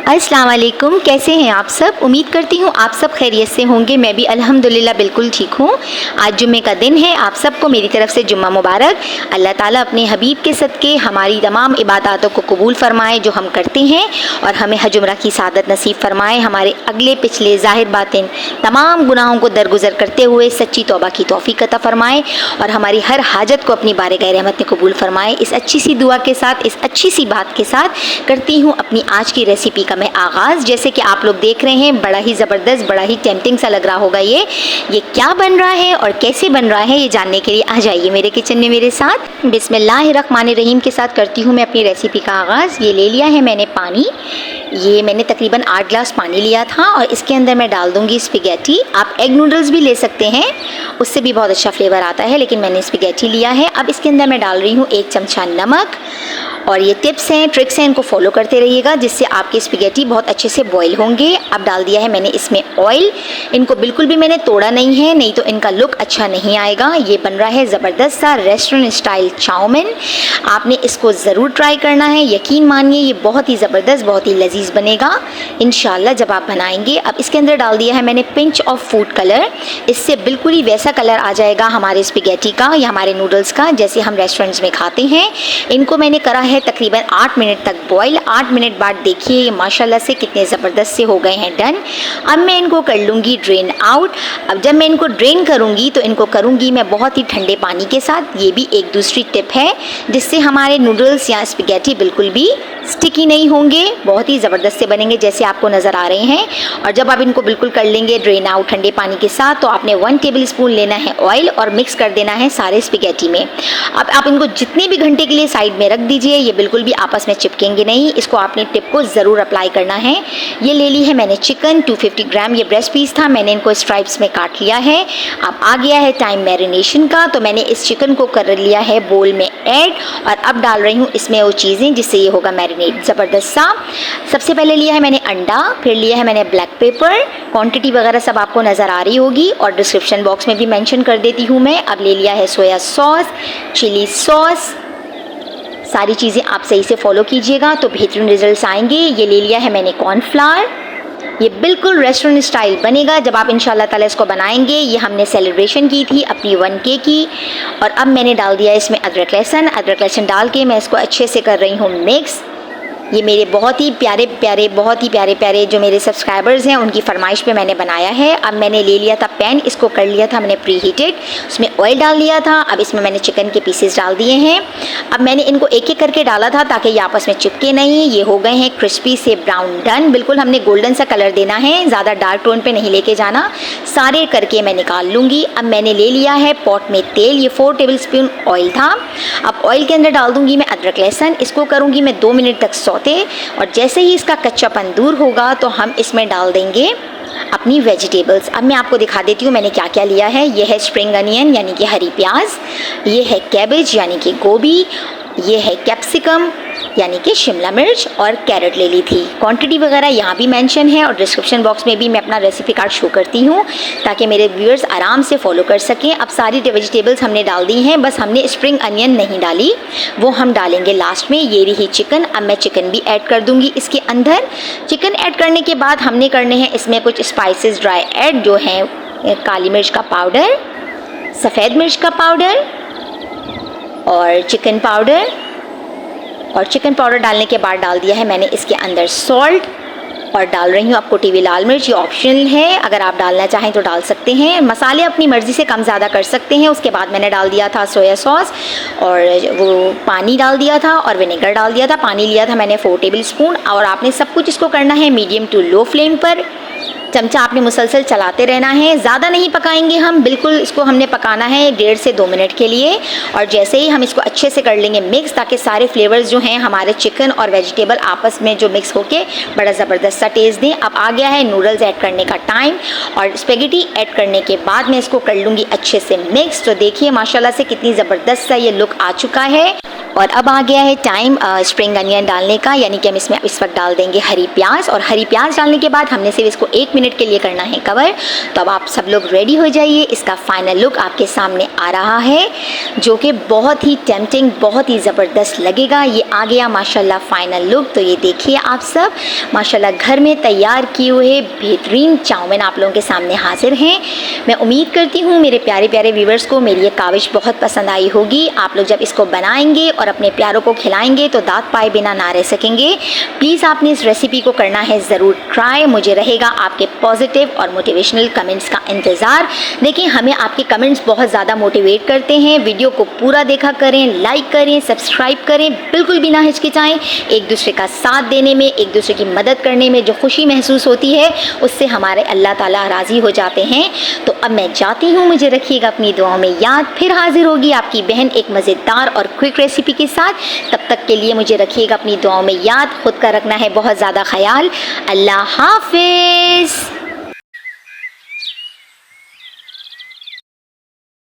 अस्सलाम वालेकुम, कैसे हैं आप सब। उम्मीद करती हूँ आप सब खैरियत से होंगे। मैं भी अल्हम्दुलिल्लाह बिल्कुल ठीक हूँ। आज जुम्मे का दिन है, आप सबको मेरी तरफ से जुम्मा मुबारक। अल्लाह ताला अपने हबीब के सदक़े हमारी तमाम इबादतों को कबूल फ़रमाए जो हम करते हैं, और हमें हज उम्रा की सादत नसीब फ़रमाए। हमारे अगले पिछले ज़ाहिर बातिन तमाम गुनाहों को दरगुजर करते हुए सच्ची तौबा की तौफ़ीक़ अता फ़रमाए, और हमारी हर हाजत को अपनी बारगाह रहमत में कबूल फ़रमाए। इस अच्छी सी दुआ के साथ, इस अच्छी सी बात के साथ करती हूँ अपनी आज की रेसिपी का मैं आगाज़। जैसे कि आप लोग देख रहे हैं, बड़ा ही ज़बरदस्त, बड़ा ही टेम्पटिंग सा लग रहा होगा। ये क्या बन रहा है और कैसे बन रहा है, ये जानने के लिए आ जाइए मेरे किचन में मेरे साथ। बिस्मिल्लाहिर्रहमानिर्रहीम के साथ करती हूँ मैं अपनी रेसिपी का आगाज़। ये ले लिया है मैंने पानी, ये मैंने तकरीबन 8 ग्लास पानी लिया था, और इसके अंदर मैं डाल दूँगी स्पैगेटी। आप एग नूडल्स भी ले सकते हैं, उससे भी बहुत अच्छा फ्लेवर आता है, लेकिन मैंने स्पैगेटी लिया है। अब इसके अंदर मैं डाल रही हूँ 1 चमचा नमक, और ये टिप्स हैं, ट्रिक्स हैं, इनको फॉलो करते रहिएगा जिससे आपके स्पैगेटी बहुत अच्छे से बॉईल होंगे। अब डाल दिया है मैंने इसमें ऑयल। इनको बिल्कुल भी मैंने तोड़ा नहीं है, नहीं तो इनका लुक अच्छा नहीं आएगा। ये बन रहा है ज़बरदस्त सा रेस्टोरेंट स्टाइल चाउमीन। आपने इसको ज़रूर ट्राई करना है, यकीन मानिए ये बहुत ही ज़बरदस्त, बहुत ही लजीज बनेगा इंशाल्लाह जब आप बनाएंगे। अब इसके अंदर डाल दिया है मैंने पिंच ऑफ फूड कलर। इससे बिल्कुल ही वैसा कलर आ जाएगा हमारे स्पैगेटी का या हमारे नूडल्स का जैसे हम रेस्टोरेंट्स में खाते हैं। इनको मैंने करा है तकरीबन 8 मिनट तक बॉईल। 8 मिनट बाद देखिए ये माशाल्लाह से कितने ज़बरदस्त से हो गए हैं डन। अब मैं इनको कर लूँगी ड्रेन आउट। अब जब मैं इनको ड्रेन करूँगी तो इनको करूँगी मैं बहुत ही ठंडे पानी के साथ। ये भी एक दूसरी टिप है जिससे हमारे नूडल्स या स्पैगेटी बिल्कुल भी स्टिकी नहीं होंगे, बहुत ही ज़बरदस्त से बनेंगे जैसे आपको नज़र आ रहे हैं। और जब आप इनको बिल्कुल कर लेंगे ड्रेन आउट ठंडे पानी के साथ, तो आपने 1 टेबल स्पून लेना है ऑयल और मिक्स कर देना है सारे स्पैगेटी में। अब आप इनको जितने भी घंटे के लिए साइड में रख दीजिए, ये बिल्कुल भी आपस में चिपकेंगे नहीं। इसको आपने टिप को ज़रूर अप्लाई करना है। ये ले ली है मैंने चिकन 250 ग्राम, ये ब्रेस्ट पीस था, मैंने इनको स्ट्राइप्स में काट लिया है। अब आ गया है टाइम मैरिनेशन का, तो मैंने इस चिकन को कर लिया है बोल में ऐड, और अब डाल रही हूँ इसमें वो चीज़ें जिससे ये होगा मैरिनेट ज़बरदस्त सा। सबसे पहले लिया है मैंने अंडा, फिर लिया है मैंने ब्लैक पेपर, क्वांटिटी वगैरह सब आपको नज़र आ रही होगी और डिस्क्रिप्शन बॉक्स में भी मेंशन कर देती हूँ मैं। अब ले लिया है सोया सॉस, चिली सॉस, सारी चीज़ें आप सही से फॉलो कीजिएगा तो बेहतरीन रिजल्ट्स आएंगे। ये ले लिया है मैंने कॉर्नफ्लावर, ये बिल्कुल रेस्टोरेंट स्टाइल बनेगा जब आप इंशाल्लाह ताला इसको बनाएंगे। ये हमने सेलिब्रेशन की थी अपनी 1K की। और अब मैंने डाल दिया इसमें अदरक लहसुन डाल के मैं इसको अच्छे से कर रही हूँ मिक्स। ये मेरे बहुत ही प्यारे प्यारे जो मेरे सब्सक्राइबर्स हैं उनकी फरमाइश पे मैंने बनाया है। अब मैंने ले लिया था पैन, इसको कर लिया था मैंने प्री हीटेड, उसमें ऑयल डाल लिया था। अब इसमें मैंने चिकन के पीसेस डाल दिए हैं। अब मैंने इनको एक एक करके डाला था ताकि ये आपस में चिपके नहीं। ये हो गए हैं क्रिस्पी से ब्राउन डन, बिल्कुल हमने गोल्डन सा कलर देना है, ज़्यादा डार्क टोन पे नहीं लेके जाना। सारे करके मैं निकाल लूँगी। अब मैंने ले लिया है पॉट में तेल, ये 4 टेबल स्पून ऑयल था। अब ऑयल के अंदर डाल दूँगी मैं अदरक लहसुन, इसको करूँगी मैं 2 मिनट तक और जैसे ही इसका कच्चापन दूर होगा तो हम इसमें डाल देंगे अपनी वेजिटेबल्स। अब मैं आपको दिखा देती हूँ मैंने क्या क्या लिया है। ये है स्प्रिंग अनियन यानी कि हरी प्याज, ये है कैबेज यानी कि गोभी, ये है कैप्सिकम यानी कि शिमला मिर्च, और कैरेट ले ली थी। क्वांटिटी वगैरह यहाँ भी मेंशन है और डिस्क्रिप्शन बॉक्स में भी मैं अपना रेसिपी कार्ड शो करती हूँ ताकि मेरे व्यूअर्स आराम से फॉलो कर सकें। अब सारी वेजिटेबल्स हमने डाल दी हैं, बस हमने स्प्रिंग अनियन नहीं डाली, वो हम डालेंगे लास्ट में। ये रही चिकन। अब मैं चिकन भी ऐड कर दूँगी इसके अंदर। चिकन ऐड करने के बाद हमने करने हैं इसमें कुछ स्पाइसेस ड्राई ऐड, जो हैं काली मिर्च का पाउडर, सफ़ेद मिर्च का पाउडर और चिकन पाउडर। और चिकन पाउडर डालने के बाद डाल दिया है मैंने इसके अंदर सॉल्ट, और डाल रही हूँ आप कुटी हुई लाल मिर्च। ये ऑप्शनल है, अगर आप डालना चाहें तो डाल सकते हैं। मसाले अपनी मर्ज़ी से कम ज़्यादा कर सकते हैं। उसके बाद मैंने डाल दिया था सोया सॉस, और वो पानी डाल दिया था, और विनेगर डाल दिया था। पानी लिया था मैंने 4 टेबल स्पून। और आपने सब कुछ इसको करना है मीडियम टू लो फ्लेम पर। चमचा आपने मुसलसल चलाते रहना है, ज़्यादा नहीं पकाएंगे हम, बिल्कुल इसको हमने पकाना है 1.5 से 2 मिनट के लिए। और जैसे ही हम इसको अच्छे से कर लेंगे मिक्स, ताकि सारे फ्लेवर्स जो हैं हमारे चिकन और वेजिटेबल आपस में जो मिक्स होके बड़ा ज़बरदस्त सा टेस्ट दें। अब आ गया है नूडल्स ऐड करने का टाइम, और स्पेगेटी ऐड करने के बाद मैं इसको कर लूँगी अच्छे से मिक्स। तो देखिए माशाल्लाह से कितनी ज़बरदस्त सा ये लुक आ चुका है। और अब आ गया है टाइम स्प्रिंग अनियन डालने का, यानी कि हम इसमें इस वक्त डाल देंगे हरी प्याज। और हरी प्याज डालने के बाद हमने सिर्फ इसको 1 मिनट के लिए करना है कवर। तो अब आप सब लोग रेडी हो जाइए, इसका फाइनल लुक आपके सामने आ रहा है जो कि बहुत ही टेम्पटिंग, बहुत ही ज़बरदस्त लगेगा। ये आ गया माशाल्लाह फाइनल लुक। तो ये देखिए आप सब माशाल्लाह घर में तैयार किए हुए बेहतरीन चाउमीन आप लोगों के सामने हाजिर हैं। मैं उम्मीद करती हूँ मेरे प्यारे प्यारे व्यूवर्स को मेरी ये काविश बहुत पसंद आई होगी। आप लोग जब इसको बनाएंगे और अपने प्यारों को खिलाएंगे तो दांत पाए बिना ना रह सकेंगे। प्लीज़ आपने इस रेसिपी को करना है ज़रूर ट्राई। मुझे रहेगा आपके पॉजिटिव और मोटिवेशनल कमेंट्स का इंतज़ार। देखिए हमें आपके कमेंट्स बहुत ज़्यादा मोटिवेट करते हैं। वीडियो को पूरा देखा करें, लाइक करें, सब्सक्राइब करें, बिल्कुल भी ना हिचकिचाएं। एक दूसरे का साथ देने में, एक दूसरे की मदद करने में जो खुशी महसूस होती है उससे हमारे अल्लाह ताला राज़ी हो जाते हैं। तो अब मैं जाती हूँ, मुझे रखिएगा अपनी दुआओं में याद। फिर हाजिर होगी आपकी बहन एक मज़ेदार और क्विक रेसिपी के साथ। तब तक के लिए मुझे रखिएगा अपनी दुआओं में याद। खुद का रखना है बहुत ज़्यादा ख्याल। अल्लाह हाफिज़।